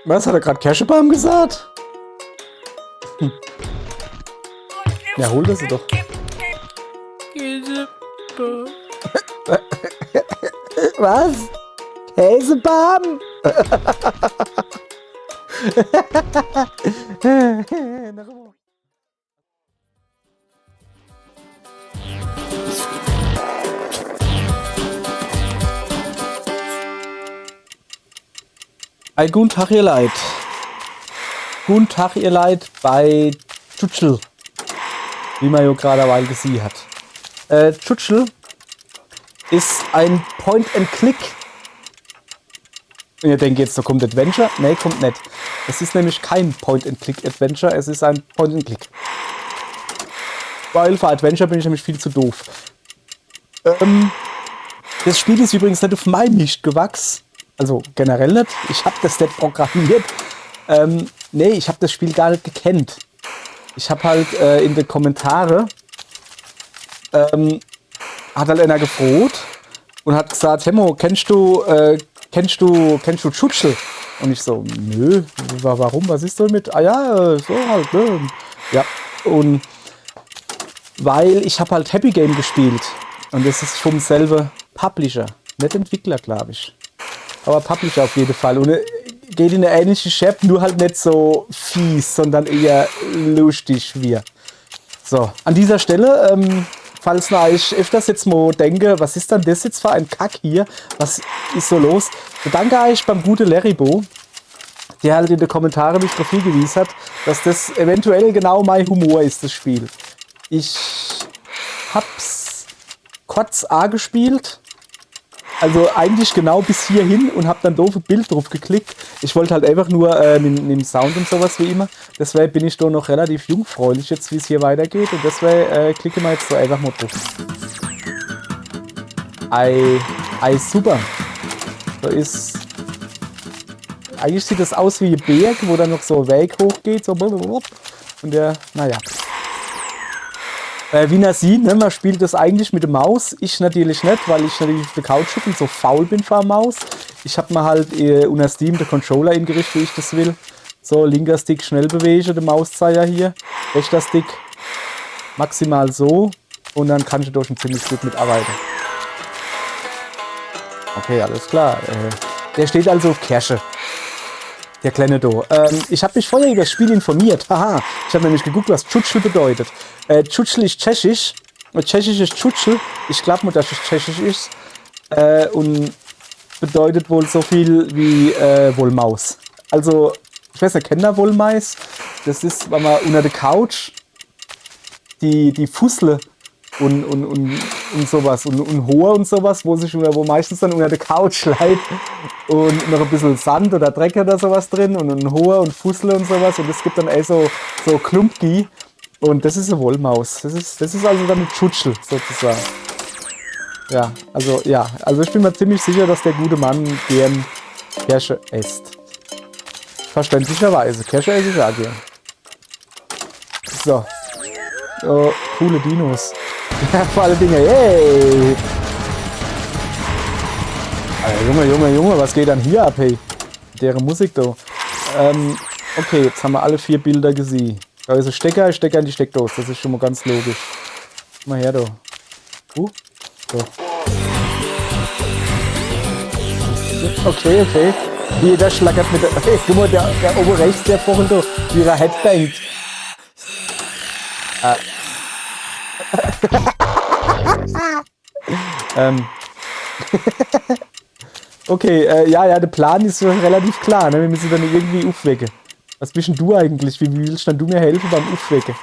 Was hat er gerade Kirschebaum gesagt? Ja, hol das doch. Was? Käsebaum? Ein guten Tag, ihr Leid. Guten Tag, ihr Leid bei Tschutschl. Wie man ja gerade eine Weile gesehen hat. Tschutschl ist ein Point-and-Click. Und ihr denkt jetzt, da kommt Adventure? Nee, kommt nicht. Es ist nämlich kein Point-and-Click-Adventure, es ist ein Point-and-Click. Weil für Adventure bin ich nämlich viel zu doof. Das Spiel ist übrigens nicht auf mein Mist gewachsen. Also generell nicht. Ich habe das nicht programmiert. Nee, ich habe das Spiel gar nicht gekannt. Ich habe halt in den Kommentaren hat halt einer gefroht und hat gesagt, Hemmo, kennst du Tschutschl? Und ich so, nö, warum, was ist damit? Ah ja, so halt, ne? Ja, und weil ich habe halt Happy Game gespielt und das ist vom selben Publisher, nicht Entwickler, glaube ich. Aber Publisher auf jeden Fall. Und geht in eine ähnliche Shape, nur halt nicht so fies, sondern eher lustig wie. So, an dieser Stelle, falls ich öfters jetzt mal denke, was ist denn das jetzt für ein Kack hier? Was ist so los? Bedanke ich beim guten Leribo, der halt in den Kommentaren mich darauf hingewiesen hat, dass das eventuell genau mein Humor ist, das Spiel. Ich hab's kurz angespielt. Also eigentlich genau bis hierhin und habe dann doof ein Bild drauf geklickt. Ich wollte halt einfach nur mit dem Sound und sowas wie immer. Deswegen bin ich da noch relativ jungfräulich jetzt, wie es hier weitergeht. Und deswegen klicke ich mal jetzt so einfach mal drauf. Ei, super. Da ist... Eigentlich sieht das aus wie ein Berg, wo dann noch so ein Weg hochgeht. So und der, naja. Wie man sieht, ne, man spielt das eigentlich mit der Maus. Ich natürlich nicht, weil ich natürlich auf der Couch sitze und so faul bin für eine Maus. Ich habe mir halt unter Steam den Controller eingerichtet, wie ich das will. So, linker Stick schnell bewegen, der Mauszeiger hier. Rechter Stick maximal so. Und dann kann ich da schon ziemlich gut mitarbeiten. Okay, alles klar. Der steht also auf Kirsche. Der kleine Do. Ich habe mich vorher über das Spiel informiert. Haha. Ich habe nämlich geguckt, was Tschutschl bedeutet. Tschutschl ist tschechisch. Tschechisch ist Tschutschl. Ich glaube nur, dass es tschechisch ist. Und bedeutet wohl so viel wie Wollmaus. Also, ich weiß nicht, kennt ihr Wollmeis? Das ist, wenn man unter der Couch die Fussle und sowas und Hohe und sowas, wo meistens dann unter der Couch leiht und noch ein bisschen Sand oder Dreck oder sowas drin und Hohe und Fussle und sowas und es gibt dann so Klumpgi und das ist eine Wollmaus. Das ist also dann ein Tschutschl sozusagen. Ja, also ich bin mir ziemlich sicher, dass der gute Mann gern Kirsche isst. Verständlicherweise. Kirsche esse ich auch gern. So. Oh, coole Dinos. Ja, vor alle Dinge. Hey! Alter, Junge, was geht dann hier ab, hey? Deren Musik da. Okay, jetzt haben wir alle 4 Bilder gesehen. Da ist ein Stecker, ich stecke an die Steckdose. Das ist schon mal ganz logisch. Mal her, da. So. Okay. Hier, der schlackert mit der... Hey, guck mal, der oben rechts, der vorhin da, wie er Headbangt. Okay, ja, der Plan ist relativ klar, ne? Wir müssen dann irgendwie aufwecken. Was bist denn du eigentlich? Wie willst denn du mir helfen beim Aufwecken?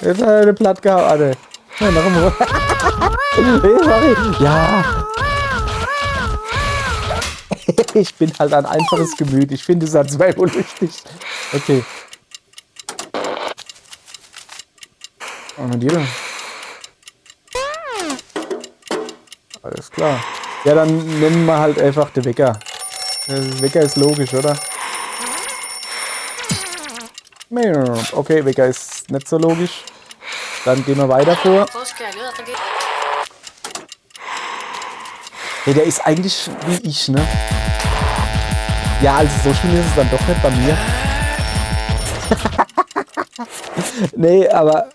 Jetzt hat er eine Platt gehauen, Alter. Ja, noch einmal. Hey, sorry. Ja. Ich bin halt ein einfaches Gemüt. Ich finde es halt zwei wohl lustig. Okay. Und dir? Alles klar. Ja, dann nennen wir halt einfach den Wecker. Der Wecker ist logisch, oder? Okay, Wecker ist nicht so logisch. Dann gehen wir weiter vor. Hey, der ist eigentlich wie ich, ne? Ja, also so schlimm ist es dann doch nicht bei mir. Nee, aber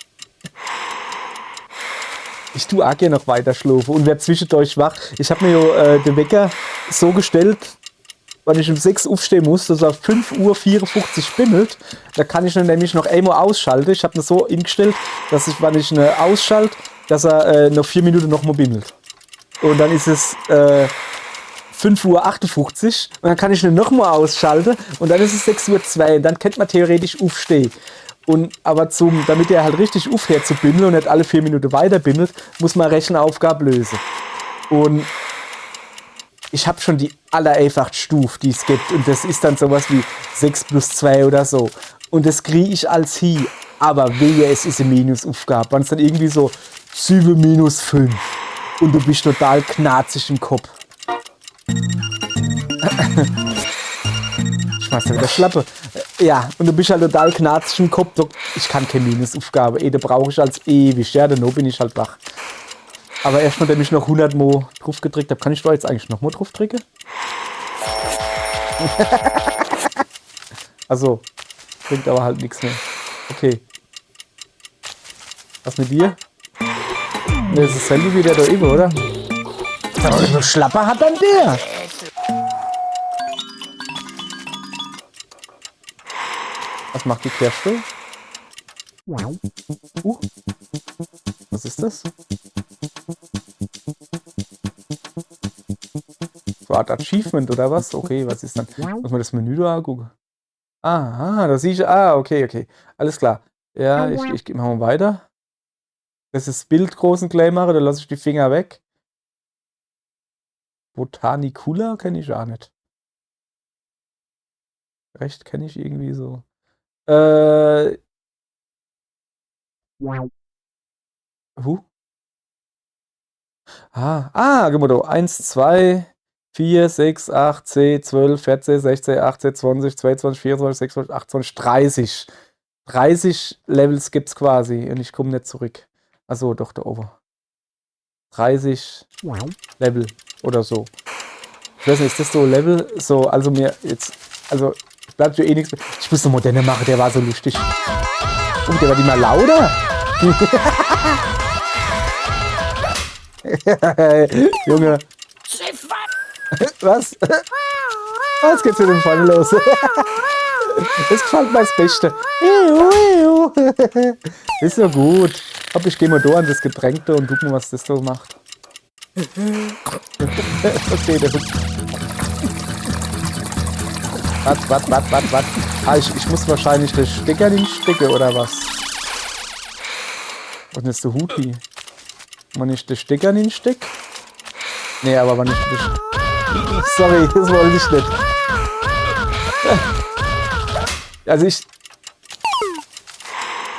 ich tue auch gerne noch weiter schlafen und wer zwischendurch wach. Ich habe mir ja den Wecker so gestellt, wenn ich um 6 aufstehen muss, dass er 5:54 Uhr bimmelt. Da kann ich ihn nämlich noch einmal ausschalten. Ich habe ihn so eingestellt, dass ich, wenn ich ihn ausschalte, dass er noch 4 Minuten noch mal bimmelt. Und dann ist es 5:58 Uhr und dann kann ich ihn noch mal ausschalten und dann ist es 6:02 Uhr und dann könnte man theoretisch aufstehen. Aber damit er halt richtig aufhört zu bimmeln und nicht alle 4 Minuten weiter bimmelt, muss man eine Rechenaufgabe lösen. Und ich habe schon die allereinfachste Stufe, die es gibt. Und das ist dann sowas wie 6+2 oder so. Und das kriege ich als hin. Aber wehe, es ist eine Minusaufgabe. Wenn es dann irgendwie so 7-5 und du bist total knarzig im Kopf. Ich mach's wieder Schlappe. Ja, und du bist halt total knarzig im Kopf. Ich kann keine Minusaufgabe. Da brauche ich als ewig. Ja, dann bin ich halt wach. Aber erst nachdem ich noch 100 Mal drauf gedrückt habe, kann ich da jetzt eigentlich noch mal drauf drücken? Also, bringt aber halt nichts mehr. Okay. Was mit dir? Ne, das ist dasselbe wie der da eben, oder? Aber so Schlapper hat dann der. Was macht die Kehrstuhl? Was ist das? So eine Art Achievement oder was? Okay, was ist dann? Muss man das Menü da angucken? Ah, da sehe ich. Ah, okay. Alles klar. Ja, ich gehe mal weiter. Das ist Bild großen klein machen, da lasse ich die Finger weg. Botanicula kenne ich auch nicht. Recht kenne ich irgendwie so. Genau. 1, 2, 4, 6, 8, 10, 12, 14, 16, 18, 20, 22, 24, 26, 28, 30. 30 Levels gibt's quasi und ich komme nicht zurück. Achso, doch, da oben. 30 Level oder so. Ich weiß nicht, ist das so Level? So, also bleibt ja eh nichts mehr. Ich muss noch Moderne machen, der war so lustig. Und der war immer lauter. Junge. Was? Jetzt geht's mit dem Fallen los. Das gefällt mir das Beste. Ist ja gut. Ich gehe mal da an das Getränk da und guck mal, was das so macht. Okay, das ist. Was? Ich muss wahrscheinlich den Stecker nicht stecken, oder was? Und ist der Hut hier? Wenn ich den Stecker nicht stecke? Nee, aber wenn ich den. Sorry, das wollte ich nicht. Also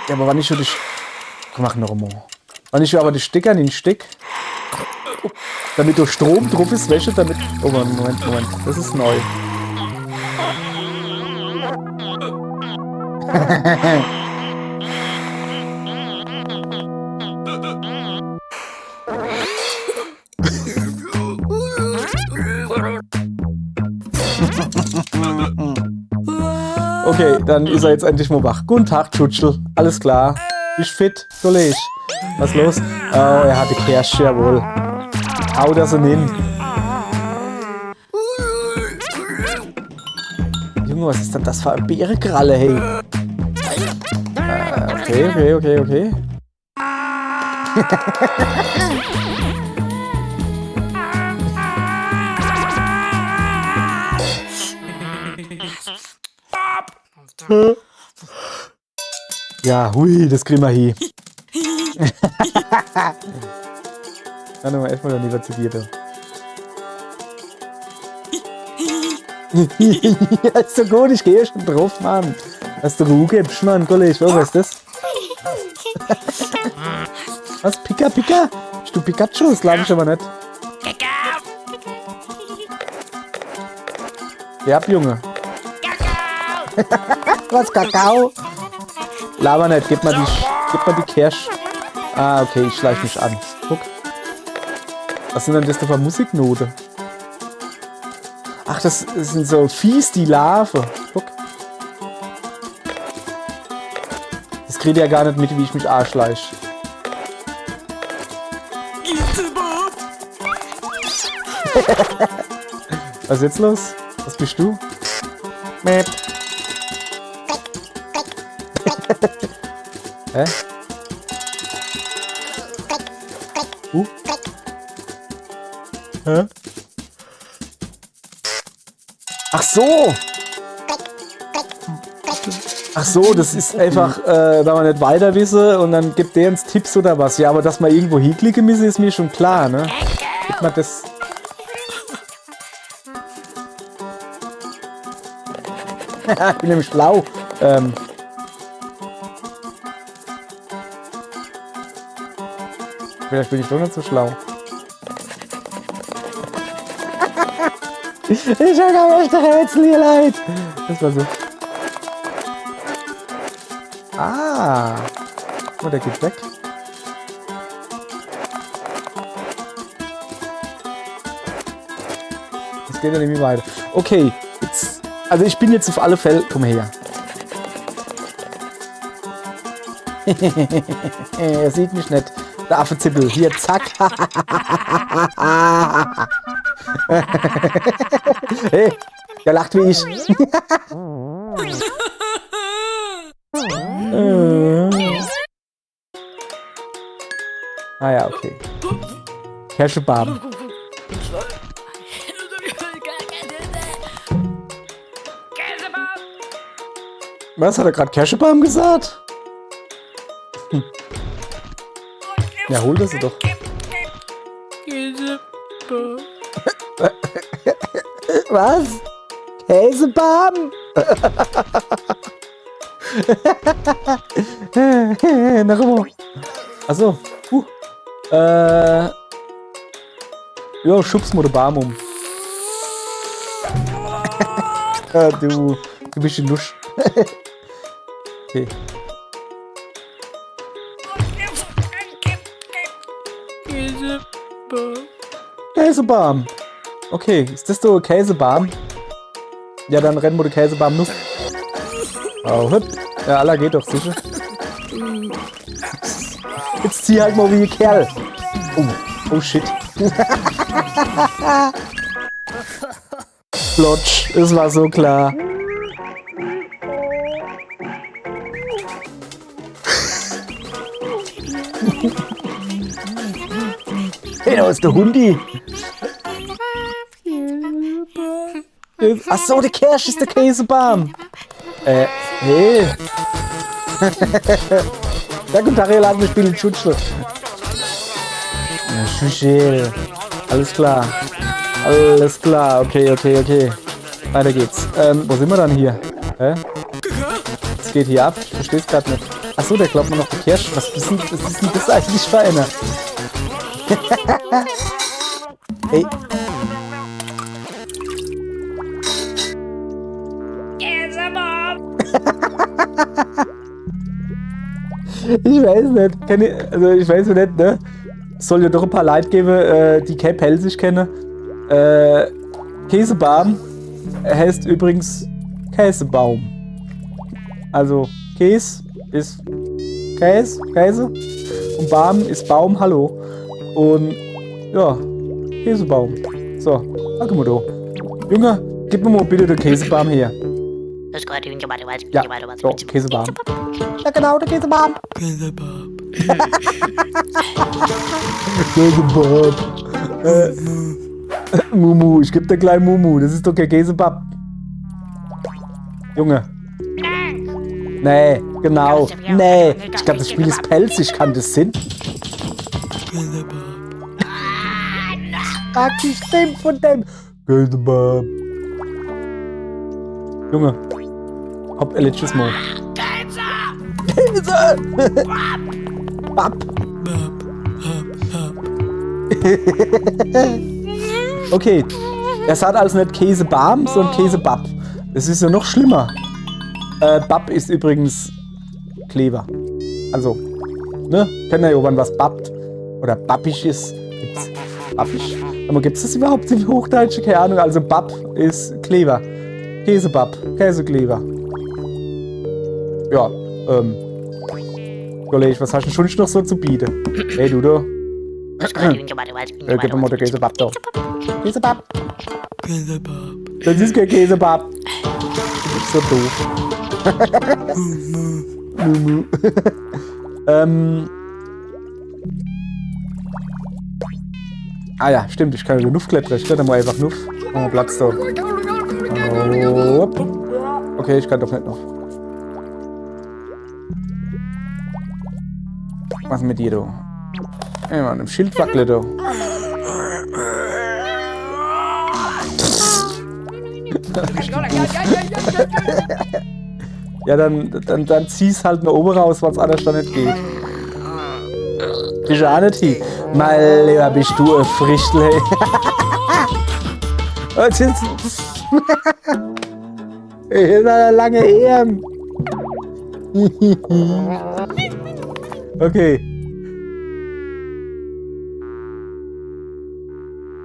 ja, aber wenn ich schon mach noch einmal. Wenn ich aber den Stecker nicht stecke, damit der Strom drauf ist, Wäsche, damit. Oh Moment. Das ist neu. Okay, dann ist er jetzt endlich mal wach. Guten Tag, Tschutschel. Alles klar. Bist fit? Soll ich? Was los? Oh, er hatte Kersch, jawohl. Hau das so hin. Junge, was ist denn das für eine Bärenkralle, hey? Okay. Ja, hui, das kriegen wir hier. Warte mal, erstmal dann lieber zu dir da. Ja, ist so gut, ich gehe schon drauf, Mann. Dass du Ruhe gibst, Mann, Kollege. Was ist das? Was? Pika? Bist du Pikachu? Das glaube ich aber nicht. Ja, Junge. Was, Kakao? Laber nicht, gib mal die Cash. Ah, okay, ich schleiche mich an. Guck. Was sind denn das für Musiknoten? Ach, das sind so fies, die Larve. Guck. Das kriegt ja gar nicht mit, wie ich mich arschleich. Was ist jetzt los? Was bist du? Mäp. Hä? Hä? Ach so! Ach so, das ist einfach, wenn man nicht weiter wisse und dann gibt der uns Tipps oder was. Ja, aber dass man irgendwo hinklicken müsse, ist mir schon klar, ne? Gibt man das... Ich bin nämlich schlau. Vielleicht bin ich doch nicht so schlau. Ich habe echt Rätsel hier leid. Das war so. Ah. Oh, der geht weg. Jetzt geht er nämlich weiter. Okay. Jetzt, also ich bin jetzt auf alle Fälle... Komm her. Er sieht mich nicht. Der Affenzippel. Hier, zack. Hey, der lacht wie ich. Ah ja, okay. Kirschbaum. Was hat er gerade? Kirschbaum gesagt? Ja, hol das doch. Was? Käsebaum? Nach oben. Achso. Jo, schubst mir den Baum um. Du bist ein Lusch. Okay. Käsebaum. Okay, ist das so Käsebaum? Ja, dann rennen wir den Käsebaum noch. Oh, hüpp. Ja, aller geht doch sicher. Jetzt zieh halt mal wie ein Kerl. Oh shit. Plotsch, es war so klar. Hey, da ist der Hundi. Ach so, der Kirsch ist der Käsebaum. Nee. Ja, guten Tag, ihr laden wir spielen Schutzschutz. Ja, Schuschel. Alles klar. Alles klar. Okay. Weiter geht's. Wo sind wir dann hier? Hä? Es geht hier ab. Ich versteh's gerade nicht. Ach so, der glaubt mir noch der Kirsch. Was ist denn das eigentlich für einer? Ey. Ich weiß nicht. Ich weiß nicht, ne? Es soll ja doch ein paar Leute geben, die kein Pelzig kennen. Käsebaum heißt übrigens Käsebaum. Also Käse ist Käse und Baum ist Baum, hallo. Und ja, Käsebaum. So, danke mal da. Junge, gib mir mal bitte den Käsebaum her. Ja, so, Käsebaum. Ja genau, der Käsebaum. Käsebaum. Käsebaum. Mumu, ich geb dir gleich Mumu. Das ist doch kein Käsebaum. Junge. Nee, genau. Nee, ich glaube, das Spiel ist pelzig. Kann das Sinn? Ach, die Stimme von dem. Käsebaum. Junge. Hopp, letztes Mal. Käse! Bab! Okay. Er sagt also nicht Käsebaum, sondern Käsebab. Das ist ja noch schlimmer. Bab ist übrigens Kleber. Also, ne? Kennt ihr ja, wann was babbt oder babbig ist. Gibt's Baffisch? Aber gibt es das überhaupt im Hochdeutschen? Keine Ahnung. Also Bab ist Kleber. Käsebab. Käsekleber. Ja, Kollege, was hast du schon noch so zu bieten? Hey, du da. Gib mir mal den Käsebab da. Käsebab. Das ist kein Käsebab. Du bist so doof. Ah ja, stimmt, ich kann über Nuff klettern. Ich kletter mal einfach Nuff. Oh, Platz da. Oh. Okay, ich kann doch nicht noch. Was mit dir, du? Ey, Mann, im Schild wackelt, du. Ja, dann zieh's halt nach oben raus, was anders da nicht geht. Bist du auch nicht hier? Mein Lieber, bist du ein Frichtel, hey. Was ist das? Hier ist eine lange Ehren. Okay.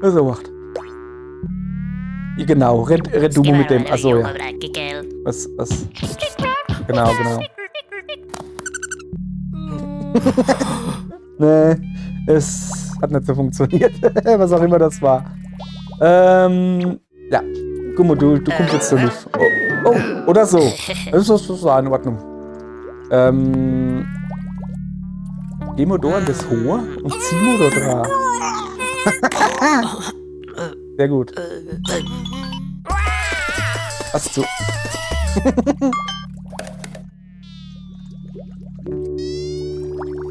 Was er macht. Genau, red du mal mit dem. Achso, ja. Was? Genau. Nee, es hat nicht so funktioniert. Was auch immer das war. Ja. Guck mal, du kommst jetzt so nicht. Oh, oder so. Das ist in Ordnung. Gehen wir da an das Hohe und ziehen wir da dran. Sehr gut. Hast du.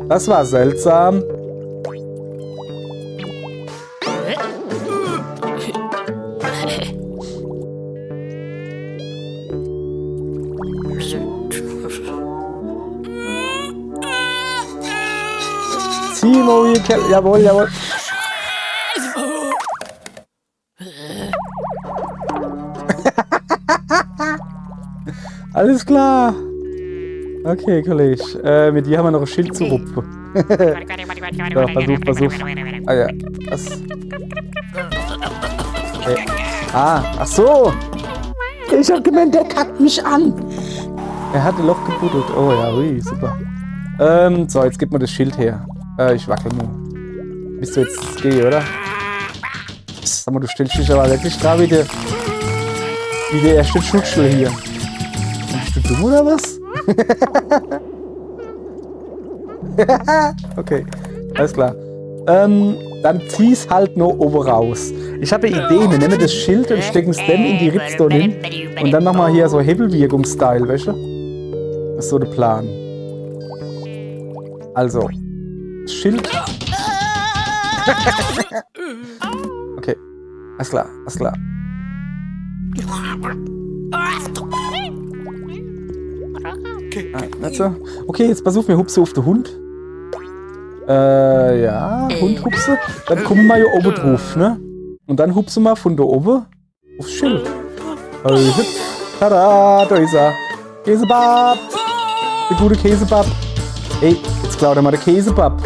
Das war seltsam. Timo, jawohl. Alles klar. Okay, Kollege. Mit dir haben wir noch ein Schild zu rupfen. So, versuch. Ah ja. Was? Ach so. Ich hab gemeint, der kackt mich an. Er hat ein Loch gebuddelt. Oh ja, ui, super. So, jetzt gib mir das Schild her. Ich wackel nur. Bist du jetzt geh, oder? Sag mal, du stellst dich aber wirklich da wie der erste Schutzschel hier. Bist du dumm oder was? Okay, alles klar. Dann zieh's halt nur oben raus. Ich habe eine Idee, wir nehmen das Schild und stecken es dann in die Ripstone hin. Und dann machen wir hier so Hebelwirkungsstyle, weißt du? Das ist so der Plan. Also, das Schild. Okay, alles klar. Okay, jetzt pass auf, wir hupsen auf den Hund. Ja, Hund hupsen. Dann kommen wir hier oben drauf, ne? Und dann hupsen wir von da oben aufs Schild. Tada, da ist er. Käsebab. Der gute Käsebab. Ey, jetzt klaut er mal den Käsebab.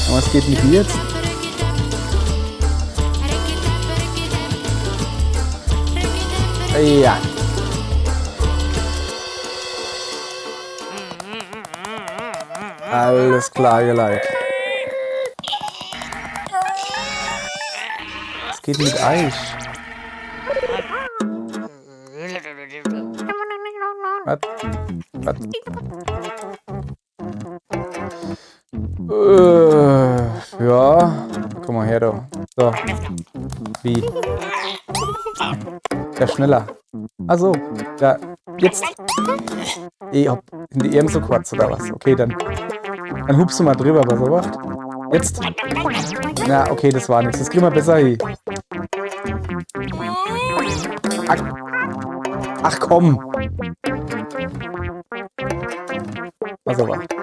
Aber was geht mit dir jetzt? Ja. Alles klar, ihr Leid. Was geht mit Eich? Was? Ja. Komm mal her, da. So. Wie? Ja, schneller. Also, ja. Jetzt. In die Ehren so kurz, oder was? Okay, dann hupst du mal drüber, was er macht. Jetzt. Na, okay, das war nichts. Das kriegen wir besser hin. Ach komm. Was er macht.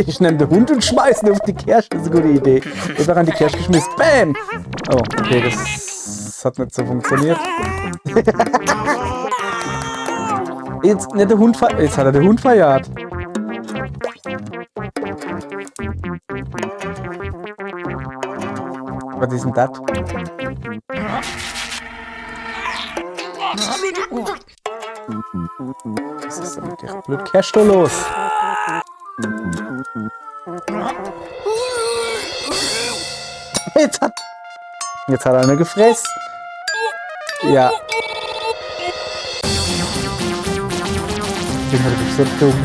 Ich nehme den Hund und schmeiße ihn auf die Kirsche. Das ist eine gute Idee. Ich habe an die Kirsche geschmissen. Bam! Oh, okay, das hat nicht so funktioniert. Jetzt hat er den Hund verjagt. ist denn das? Was ist denn mit der blöd Cash da los? Jetzt hat er eine gefressen. Ja. Ich bin halt so dumm.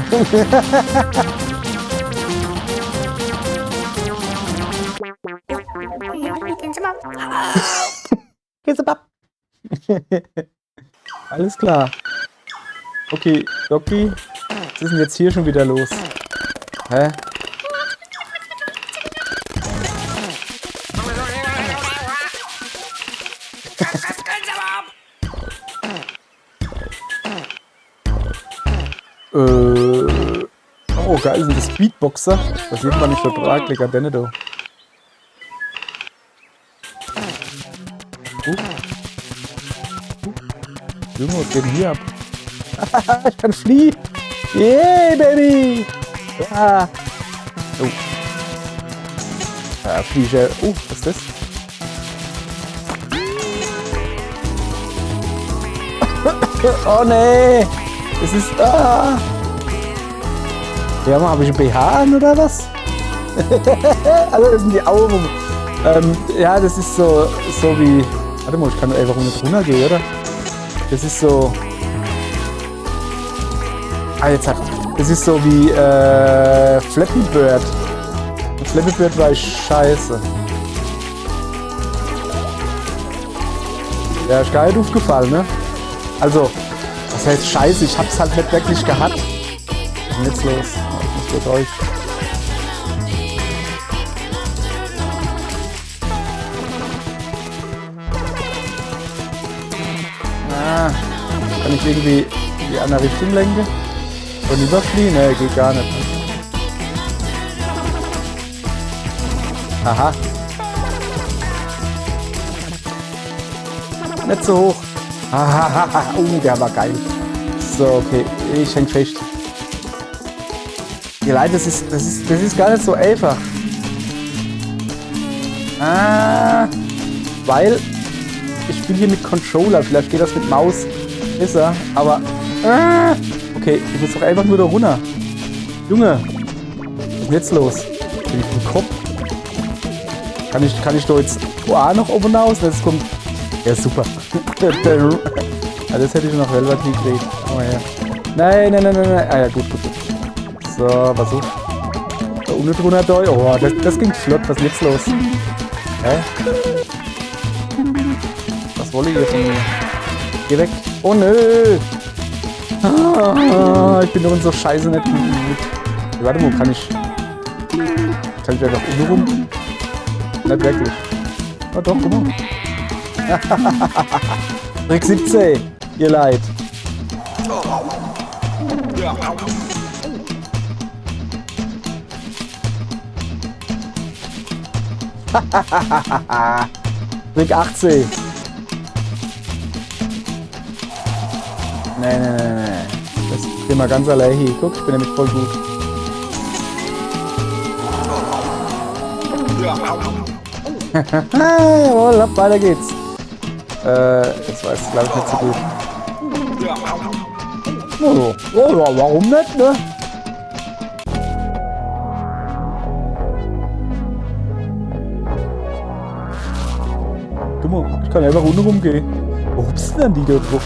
Kebab. Alles klar. Okay, Doki. Was ist denn jetzt hier schon wieder los? Hä? Oh, geil, sind das Beatboxer? Das sieht man nicht vertraglich, denn du. Junge, was geht denn hier ab? Ich kann fliehen! Yeah, Baby! Ja! Oh. Ja, Fliege. Oh, was ist das? Oh nee! Es ist. Ah! Ja, habe ich ein BH an oder was? Also, das sind die Augen. Ja, das ist so wie. Warte mal, ich kann einfach nicht runtergehen, oder? Das ist so. Ah, jetzt hat. Das ist so wie Flappy Bird. Und Flappy Bird war scheiße. Ja, ist geil aufgefallen, ne? Also, was heißt scheiße? Ich hab's halt nicht wirklich gehabt. Was ist denn jetzt los? Ich muss mit euch. Ah, kann ich irgendwie in die andere Richtung lenken? Und überfliehen? Ne, geht gar nicht. Aha. Nicht so hoch. Hahaha. Oh, der war geil. So, okay. Ich häng fest. Die Leute, das ist gar nicht so einfach. Ah, weil ich spiele hier mit Controller. Vielleicht geht das mit Maus besser, aber okay, ich muss doch einfach nur da runter. Junge, was ist denn jetzt los? Bin ich im Kopf? Kann ich da jetzt noch oben raus? Das kommt. Ja, super. Ja, das hätte ich noch selber gekriegt. Oh, ja. Nein. Ah ja, gut. So, was so? Da unten drunter da. Oh, das ging flott. Was ist jetzt los? Hä? Was wollte ich jetzt von mir? Geh weg. Oh nö. Ah, ich bin doch in so scheiße nicht gut. Warte mal, kann ich einfach unten rum? Nicht wirklich. Oh doch, guck mal. Trick 17, ihr Leid. Trick 18. Nee. Das kriegen wir ganz allein hier. Guck, ich bin nämlich voll gut. Jawohl, ab, weiter geht's. Das war jetzt, glaube ich, nicht so gut. Oh, warum nicht, ne? Guck mal, ich kann einfach unten rumgehen. Wo hupsen denn die da drauf?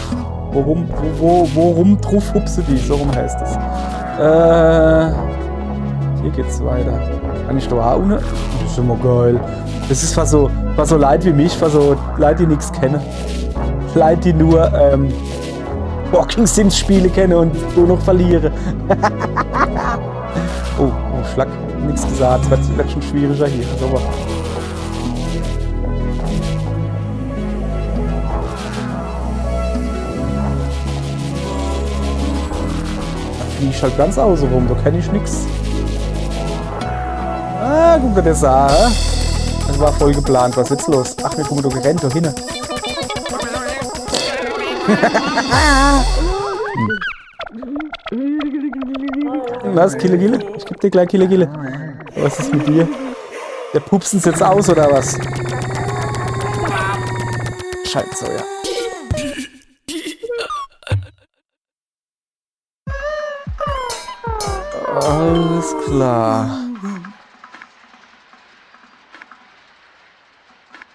Worum drauf hupsen die? So rum heißt es. Hier geht's weiter. Kann ich da auch unten? Das ist immer geil. Das ist fast so Leute wie mich, fast so Leute, die nichts kennen. Leute, die nur Walking Sims Spiele kennen und nur noch verlieren. Oh, Schlag. Nichts gesagt. Es wird schon schwieriger hier. So. fliege ich halt ganz außen rum, da kenne ich nichts. Ah, guck mal, das sah. Das war voll geplant. Was ist jetzt los? Ach, wir gucken, du gerannt da hin. Was? Kille? Ich geb dir gleich Kille. Was ist mit dir? Der pupst uns jetzt aus, oder was? scheint so, ja. Alles klar.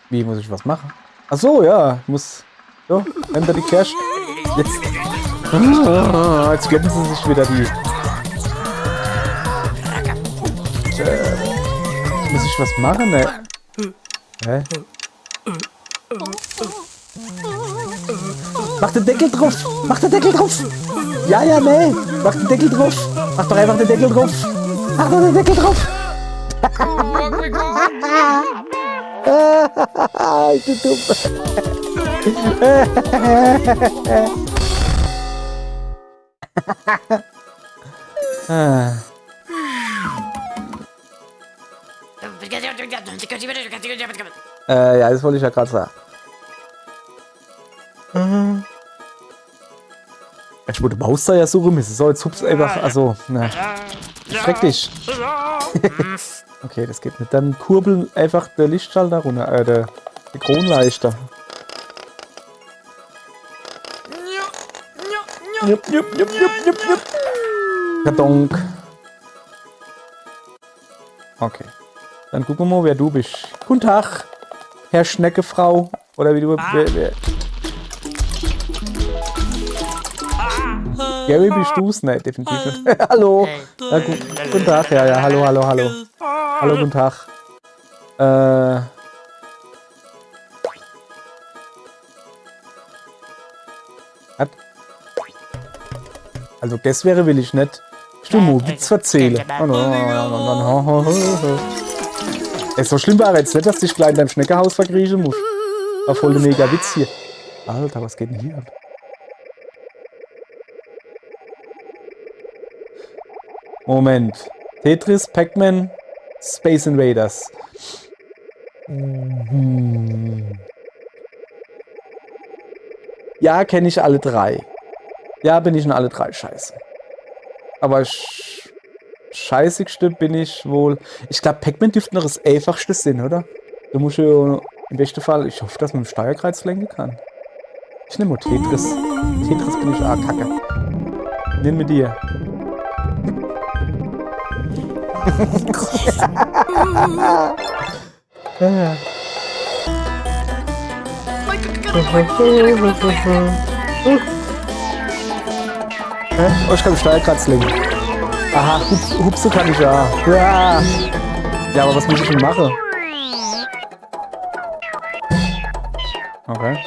Wie, muss ich was machen? Ach so, ja, ich muss... So, nimm da die Cash. Jetzt... jetzt glätten sie sich wieder die... muss ich was machen, ne? Hä? Mach den Deckel drauf! Mach den Deckel drauf! Ja, ja, nee! Mach den Deckel drauf! Mach doch einfach den Deckel drauf! Mach doch den Deckel drauf! Ich bin dumm! Ja, das wollte ich ja gerade sagen. Ich wurde Maus da ja suchen müssen. So, jetzt hupst einfach. Also, ne. Schreck dich. Okay, das geht nicht. Dann kurbeln einfach der Lichtschalter runter. Der Kronleuchter. Jupp, jupp, jupp, jupp, jupp, jupp. Verdonk. Okay. Dann gucken wir mal, wer du bist. Guten Tag, Herr Schneckefrau. Oder wie du... Gary, bist du's? Nein, definitiv nicht. Hallo. Ja, guten Tag, ja, hallo, hallo, hallo. Hallo, guten Tag. Also, das wäre will ich nicht. Stimmt, Witz erzählen. So schlimm war jetzt nicht, dass dich gleich in deinem Schneckenhaus verkriechen musst. War voll der mega Witz hier. Alter, was geht denn hier ab? Moment. Tetris, Pac-Man, Space Invaders. Ja, kenne ich alle drei. Ja, bin ich in alle drei scheiße. Aber scheißigste bin ich wohl... Ich glaube, Pac-Man dürfte noch das einfachste sein, oder? Da muss ich ja im besten Fall... Ich hoffe, dass man mit dem Steuerkreuz lenken kann. Ich nehme mal Tetris. Tetris bin ich auch kacke. Nimm mit dir. Oh, ich kann den Steuerkreuz lenken. Aha, Hupse kann ich ja. Ja. Ja, aber was muss ich denn machen? Okay.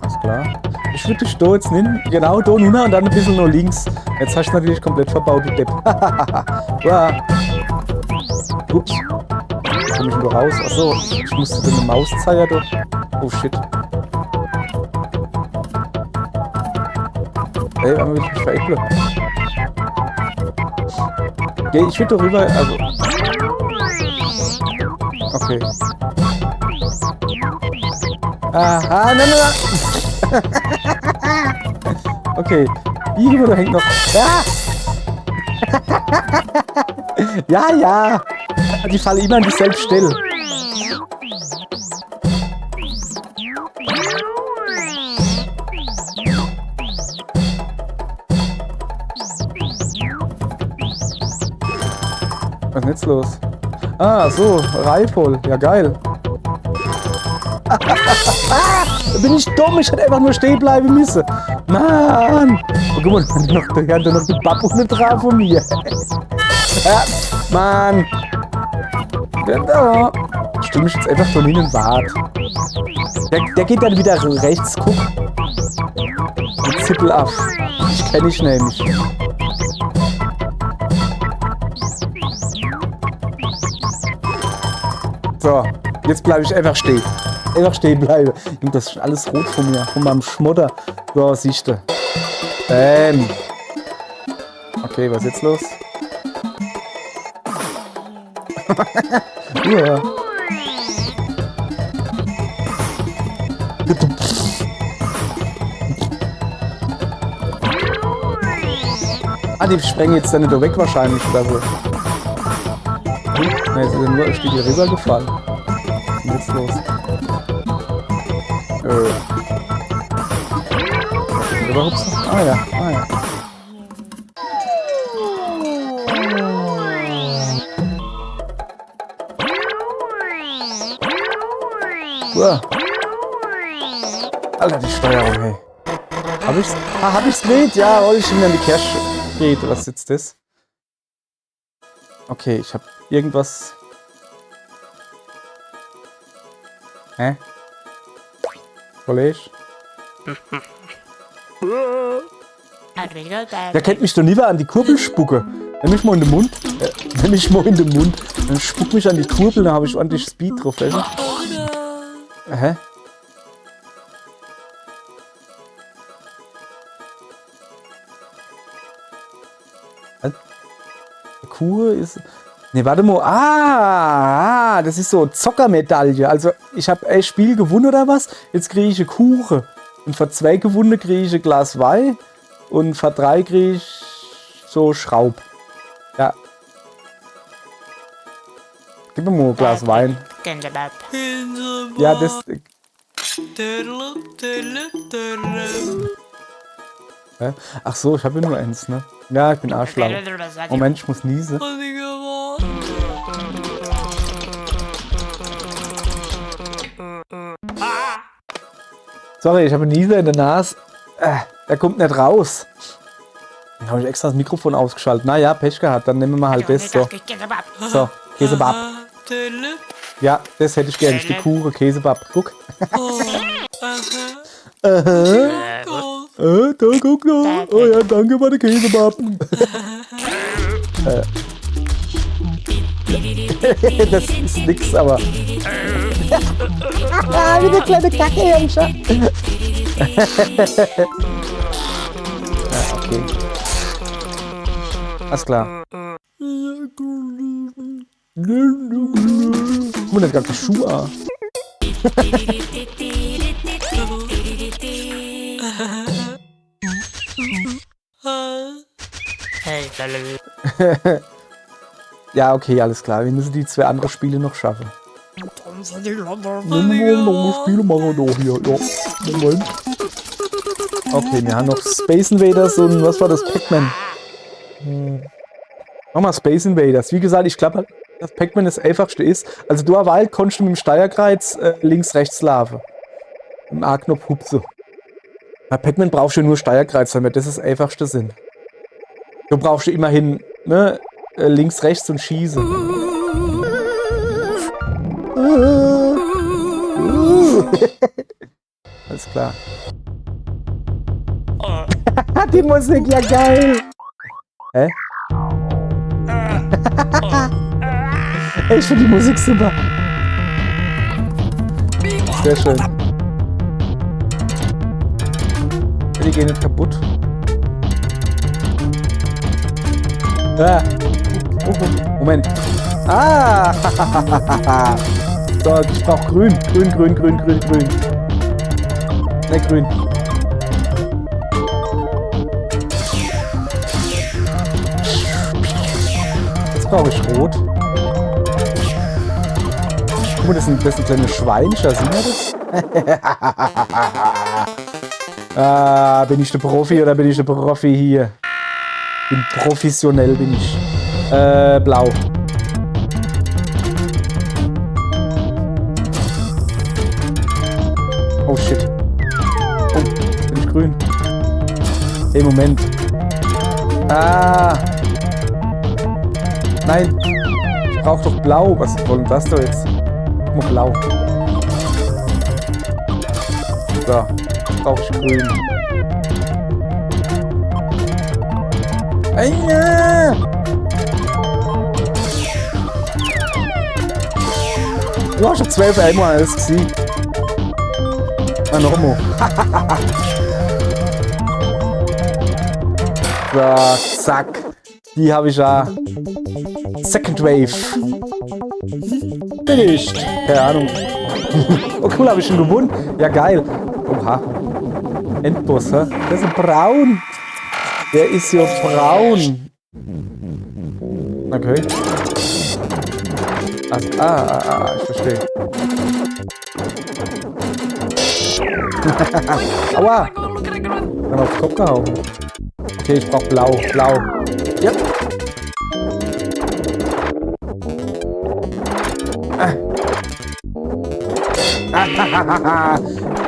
Alles klar. Ich würde dich da jetzt nehmen. Genau, da nun und dann ein bisschen noch links. Jetzt hast du natürlich komplett verbaut, du Depp. Ja. Ups. Komm ich nur raus? Achso, ich musste den Mauszeiger durch. Oh shit. Ey, einmal will ich mich veräppeln. Okay, ich will doch rüber, also... Okay. Nein. Okay. Irgendwo da hängt noch... Ah! Ja. Die fallen immer an dieselbe Stelle. Was ist denn jetzt los? Ah, so, Reipol. Ja, geil. Bin ich dumm? Ich hätte einfach nur stehen bleiben müssen. Mann! Oh, guck mal, da hat noch die Babune drauf von mir. Ja, Mann! Ja, ich stelle mich jetzt einfach von hinten wart. Der geht dann wieder rechts, guck. Die Zippel ab. Ich kenne ich nämlich. So, jetzt bleibe ich einfach stehen. Einfach stehen bleiben. Das ist alles rot von mir, von meinem Schmutter. So, siehst du. Bäm. Okay, was ist jetzt los? Ja. Die sprengen jetzt dann nicht weg wahrscheinlich oder so. Ne, sie sind nur ein Stück rübergefallen. denn jetzt los? Überhaupt? Ah ja, ah ja. Uah. Alter, die Steuerung, hey. Hab ich's? Ah, hab ich's gedreht? Ja, roll ich ihn an die Cash gedreht. Was ist jetzt das? Okay, ich hab irgendwas. Hä? College? Der kennt mich doch lieber an die Kurbel spucke. Nimm mich mal in den Mund. Nimm mich mal in den Mund. Dann spuck mich an die Kurbel, dann habe ich ordentlich Speed drauf. Weißt du? Hä? Kuh ist. Ne, warte mal. Ah, das ist so Zockermedaille. Also, ich habe ein Spiel gewonnen oder was? Jetzt kriege ich eine Kuche. Und für 2 gewonnen kriege ich ein Glas Wein. Und für 3 kriege ich so Schraub. Ja. Gib mir mal ein Glas Wein. Ja, das. Hä? Ach so, ich habe nur eins, ne? Ja, ich bin arschlau. Moment, ich muss niesen. Sorry, ich habe einen Nieser in der Nase. Der kommt nicht raus. Dann habe ich extra das Mikrofon ausgeschaltet. Naja, Pech gehabt, dann nehmen wir mal halt das. So, so Käsebab. Ja, das hätte ich gerne. Die Kuchen, Käsebab. Guck. Da guck noch. Oh ja, danke für den Käsebab. Das ist nix, aber. Wie eine kleine Kacke, Jenscha. Ja, okay. Alles klar. Guck mal, der hat gar keine Schuhe an. Ja, okay, alles klar. Wir müssen die 2 andere Spiele noch schaffen. Spiele machen wir doch hier. Ja, Moment. Okay, wir haben noch Space Invaders und was war das? Pac-Man. Nochmal Space Invaders. Wie gesagt, ich glaube, dass Pac-Man das einfachste ist. Also du Wald konntest du mit dem Steuerkreuz links, rechts laufen. Im A-Knopf hupse. Bei Pac-Man brauchst du nur Steuerkreuz, damit das ist das einfachste Sinn. Du brauchst immerhin, ne, links, rechts und schießen. Alles klar. Die Musik, ja geil! Hä? Ich finde die Musik super. Sehr schön. Die gehen nicht kaputt. Ah. Moment. Ah! So, ich brauch grün. Grün. Ne, grün. Jetzt brauche ich rot. Guck mal, das sind kleine Schweinchen. Sehen wir das? Ah, bin ich der Profi oder bin ich der Profi hier? Bin professionell, bin ich. Blau. Oh shit. Oh, bin ich grün? Hey, Moment. Ah. Nein. Ich brauch doch blau. Was wollen das doch jetzt? Guck mal, blau. So. Brauche ich grün. Ja. Oh, ich hab 12 einmal alles gesehen. Ah, noch einmal. So, zack. Die habe ich ja. Second Wave. Finished. Keine Ahnung. Oh cool, habe ich schon gewonnen. Ja, geil. Oha. Endboss, hä? Der ist braun. Der ist ja braun. Okay. Ich verstehe. Aua! Dann auf den Kopf gehauen. Okay, ich brauch blau. Blau. Ja.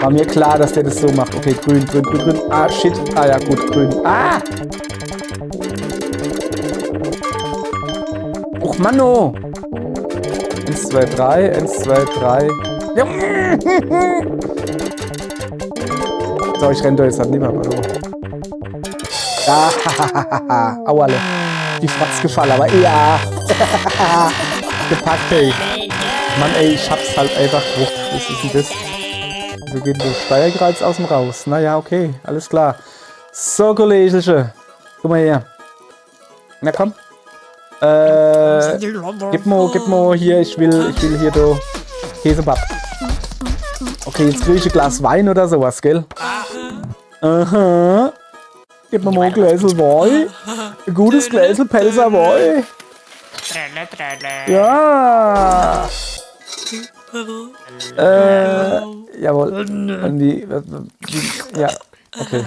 War mir klar, dass der das so macht. Okay, grün, grün, grün, grün. Ah, shit. Ah ja, gut, grün. Ah! Och, Manno! 1, 2, 3. 1, 2, 3. Ja. So, ich renne da jetzt halt nicht mehr. Ah, Auerle. Die Fratz gefallen, aber ja. Gepackt, ey. Mann, ey, ich hab's halt einfach drauf. Was ist denn das? So geht der Steuerkreuz aus dem raus. Naja, okay, alles klar. So, Kollege. Guck mal her. Na komm. Gib mir hier, ich will hier do Käsebab. Okay, jetzt krieg ich ein Glas Wein oder sowas, gell? Aha. Gib mir mal ein Gläsel Wein. Ein gutes Gläsel Pelzer Wein. Ja. Jawohl. Und ja, okay.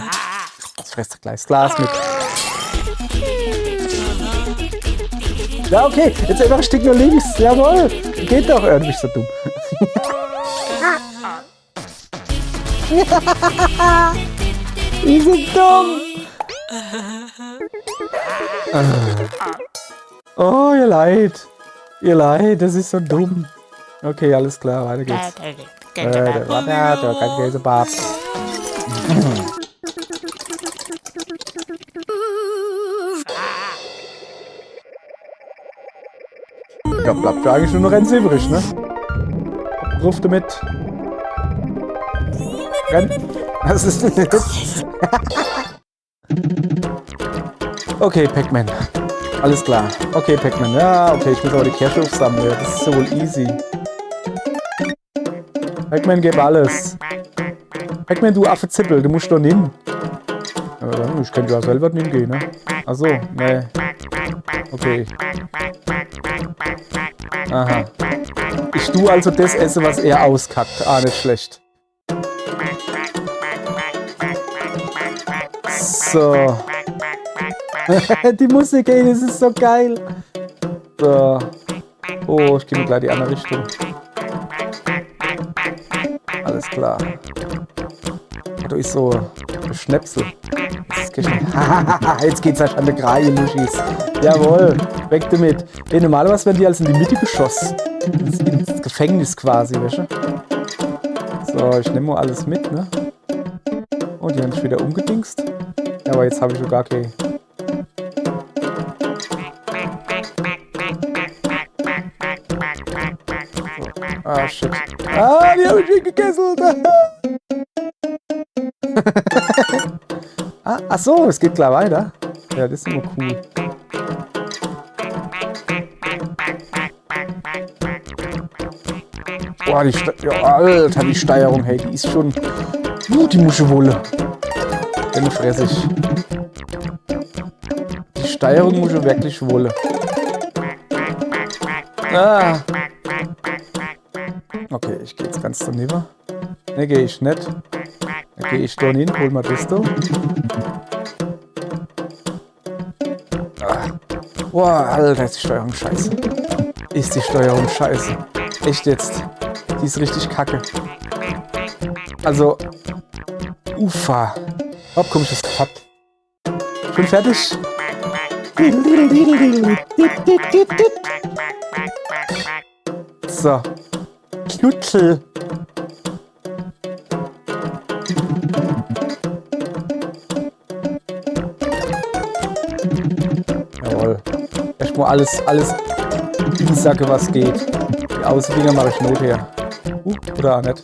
Jetzt fresst du gleich das Glas mit. Ja, okay. Jetzt einfach ein Stück nur links. Jawohl. Geht doch. Du bist so dumm. Die sind dumm. Oh, ihr Leid. Ihr Leid, das ist so dumm. Okay, alles klar, weiter geht's. Warte, kein Käsebab. Ja, bleibt ja eigentlich nur noch Renn übrig, ne? Ruf damit. Renn. Was ist denn jetzt? Okay, Pac-Man. Alles klar. Okay, Pac-Man. Ja, okay, ich muss aber die Kirsche aufsammeln. Das ist so wohl easy. Pac-Man, gib alles. Pac-Man, du Affe Zippel, du musst doch hin. Ich könnte ja selber nicht hingehen, ne? Achso, ne. Okay. Aha. Ich tue also das essen, was er auskackt. Ah, nicht schlecht. So. Die Musik, ey, das ist so geil. So. Oh, ich gehe gleich die andere Richtung. Alles klar. Da ist so ein Schnäpsel. Jetzt geht's ja schon an der Kreie, Muschis. Jawohl, weg damit. Ey, normalerweise werden die alles in die Mitte geschossen. Ins Gefängnis quasi, weißt du? So, ich nehme mal alles mit, ne? Oh, die haben sich wieder umgedingst. Ja, aber jetzt habe ich sogar keine. Ah, shit. Ah, die habe ich nicht gekesselt. Ach so, es geht klar weiter. Ja, das ist immer cool. Boah, ja, Alter, die Steuerung, hey, die ist schon. Die Muschewolle. Dann fress ich. Die Steuerung muss schon wirklich wolle. Ah. Okay, ich gehe jetzt ganz daneben. Ne, gehe ich nicht. Da gehe ich da hin, hol mal das da. Boah, Alter, ist die Steuerung scheiße. Ist die Steuerung scheiße. Echt jetzt. Die ist richtig kacke. Also, Ufa. Hopp, komm ich das gehabt. Schon fertig? So. Knutzel. Jawohl. Erstmal alles in die Sacke, was geht. Die Außendinger mache ich not her. Oder auch nicht.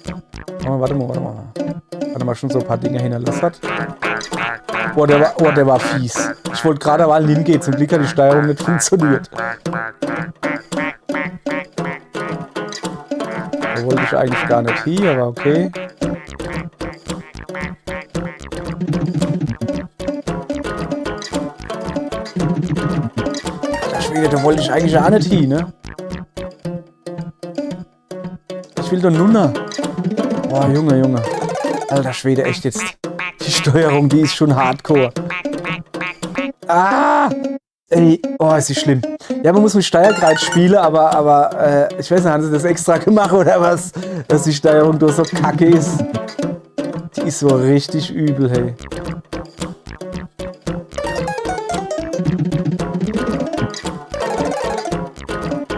Warte mal. Warte mal, schon so ein paar Dinge hinterlassen hat. Boah, der war fies. Ich wollte gerade mal hingehen. Zum Glück hat die Steuerung nicht funktioniert. Da wollte ich eigentlich gar nicht hier, aber okay. Da wollte ich eigentlich auch nicht hin, ne? Ich will doch Nunna. Boah, Junge. Alter Schwede, echt jetzt. Die Steuerung, die ist schon hardcore. Ah! Ey, oh, ist sie schlimm. Ja, man muss mit Steuerkreuz spielen, aber ich weiß nicht, haben sie das extra gemacht oder was? Dass die Steuerung durch so kacke ist. Die ist so richtig übel, hey.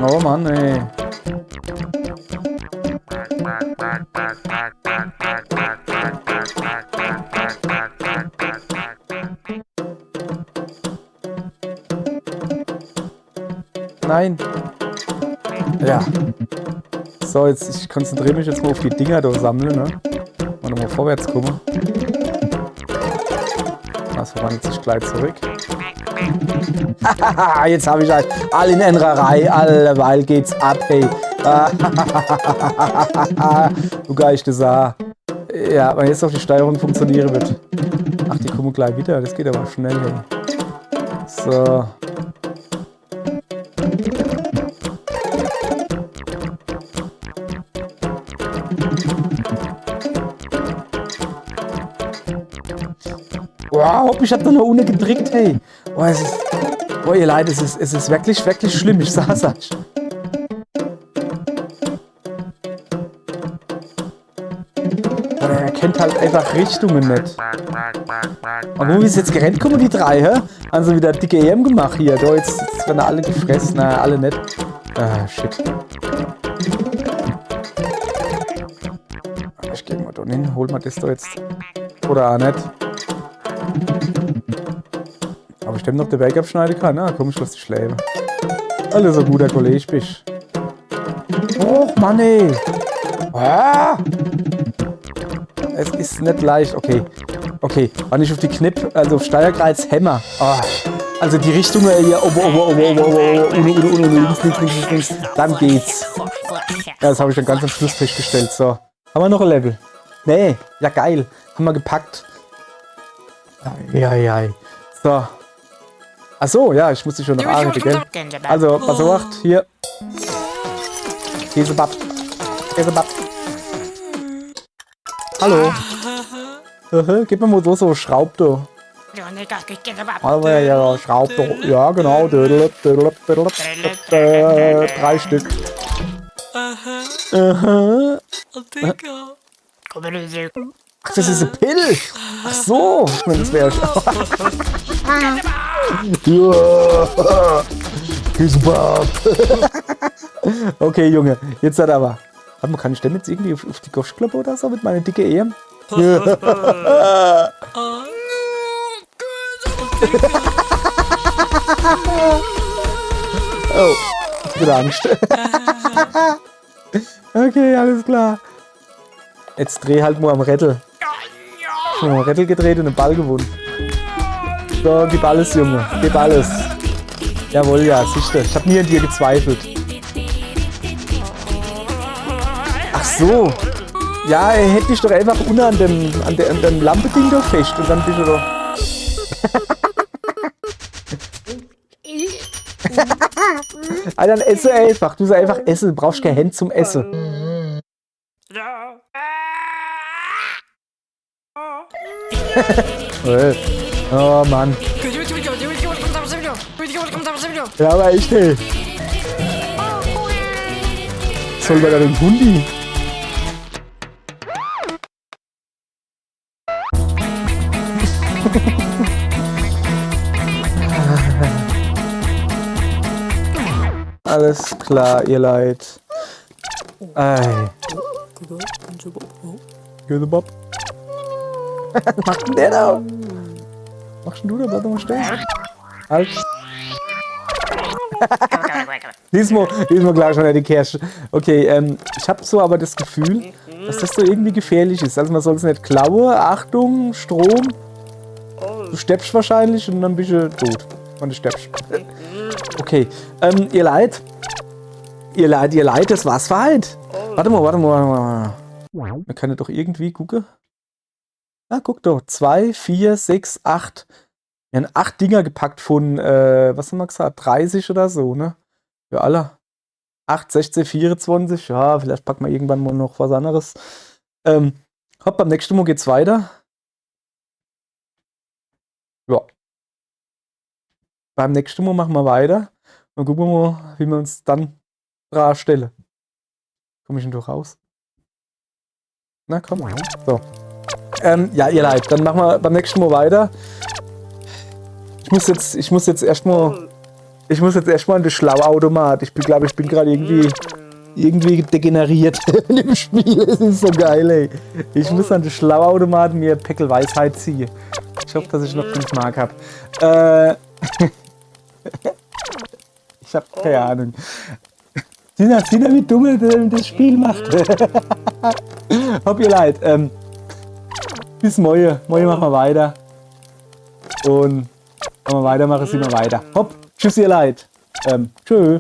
Oh Mann, ey. Nein. Ja. So, jetzt ich konzentriere mich jetzt mal auf die Dinger da sammeln, ne? Und nochmal vorwärts kommen. Das verwandelt sich gleich zurück. Jetzt habe ich halt alle in einer Reihe, alleweil geht's ab, hey. Du Geiste sah. Ja, wenn jetzt auch die Steuerung funktionieren wird. Ach, die kommen gleich wieder, das geht aber schnell, hey. So. Wow, ich hab da noch ohne gedrückt, hey. Oh, oh ihr Leid, es ist wirklich, wirklich schlimm, ich sag's euch. Er erkennt halt einfach Richtungen nicht. Und wo ist jetzt gerannt kommen, die drei, hä? Haben sie wieder dicke EM gemacht hier. Da, jetzt werden alle gefressen, na, alle nicht. Ah, shit. Ich geh mal da hin, hol mal das da jetzt. Oder auch nicht. Aber ich stimmt noch den Weg abschneiden kann, na komm, ich lass dich schläfen. Alles so guter Kollege bist. Och, Mann, ey. Ah! Es ist nicht leicht. Okay. Okay. Wenn ich auf die Knipp, also auf Steuerkreuz hämmer. Oh. Also die Richtung hier, links, dann geht's. Ja, das habe ich dann ganz am Schluss festgestellt. So. Haben wir noch ein Level? Nee. Ja, geil. Haben wir gepackt. Eieiei. So. Achso, ja, ich muss dich schon noch arbeiten, gell? Also, was er macht, hier. Käsebab. Käsebab. Hallo. Gib mir mal so Schraub, du. Aber ja, Schraub, du. Ja, genau. 3 Stück. Ach, das ist eine Pille. Ach so. Ich meine, das wäre ja. Käsebab. Okay, Junge. Jetzt hat aber. Warte mal, kann ich denn jetzt irgendwie auf die Goschklappe oder so mit meiner dicke Ehe? Oh, ich bin Angst. Okay, alles klar. Jetzt dreh halt nur am Rädel. Ich hab am Rädel gedreht und einen Ball gewonnen. So, gib alles, Junge. Gib alles. Jawohl, ja, sicher. Ich hab nie an dir gezweifelt. Ach so. Ja, er hätte dich doch einfach unten an dem Lampeding da fest und dann bist du doch. Ah, dann esse einfach. Du sollst einfach essen. Du brauchst kein Hemd zum Essen. Oh Mann. Ja, aber echt, ey. Soll man da den Hundi? Alles klar, ihr Leid. Ei. Käsebab. Was macht denn der da? Machst du da? Bleib doch mal stehen. Halt. Diesmal gleich schon die Kirsche. Okay, ich habe so aber das Gefühl, dass das so irgendwie gefährlich ist. Also man soll es nicht klauen. Achtung, Strom. Du steppst wahrscheinlich und dann bist du tot. Und du steppst. Okay, ihr Leid, das war's für heute. Warte mal. Wir können doch irgendwie gucken. Ah, guck doch. 2, 4, 6, 8. Wir haben 8 Dinger gepackt von, was haben wir gesagt, 30 oder so, ne? Für alle. 8, 16, 24. Ja, vielleicht packen wir irgendwann mal noch was anderes. Hopp, beim nächsten Mal geht's weiter. Ja. Beim nächsten Mal machen wir weiter. Und gucken wir mal, wie wir uns dann darstellen. Komm ich denn doch raus? Na komm. So. Ja, ihr Leid, dann machen wir beim nächsten Mal weiter. Ich muss jetzt erstmal in den Schlauautomat. Ich glaube, ich bin gerade irgendwie degeneriert im Spiel. Es ist so geil, ey. Ich muss an den Schlauautomat mir Päckel Weisheit ziehen. Ich hoffe, dass ich noch 5 Mark habe. Ich habe keine Ahnung. Sieh mal, wie dumm das Spiel macht. Hopp, ihr Leid. Bis morgen. Morgen machen wir weiter. Und wenn wir weitermachen, sind wir weiter. Hopp, tschüss, ihr Leid. Tschö.